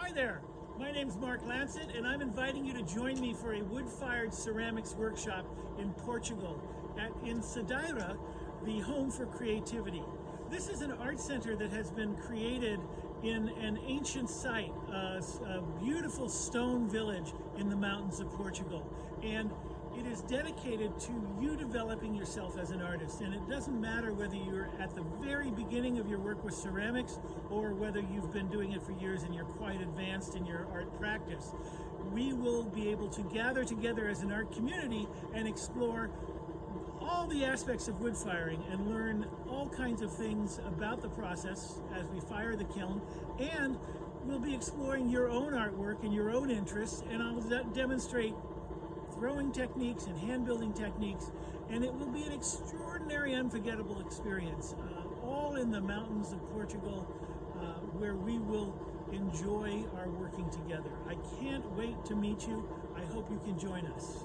Hi there, my name's Marc Lancet and I'm inviting you to join me for a wood-fired ceramics workshop in Portugal in Cerdeira, the home for creativity. This is an art center that has been created in an ancient site, a beautiful stone village in the mountains of Portugal. And it is dedicated to you developing yourself as an artist. And it doesn't matter whether you're at the very beginning of your work with ceramics or whether you've been doing it for years and you're quite advanced in your art practice. We will be able to gather together as an art community and explore all the aspects of wood firing and learn all kinds of things about the process as we fire the kiln. And we'll be exploring your own artwork and your own interests, and I'll demonstrate throwing techniques and hand building techniques, and it will be an extraordinary, unforgettable experience, all in the mountains of Portugal, where we will enjoy our working together. I can't wait to meet you. I hope you can join us.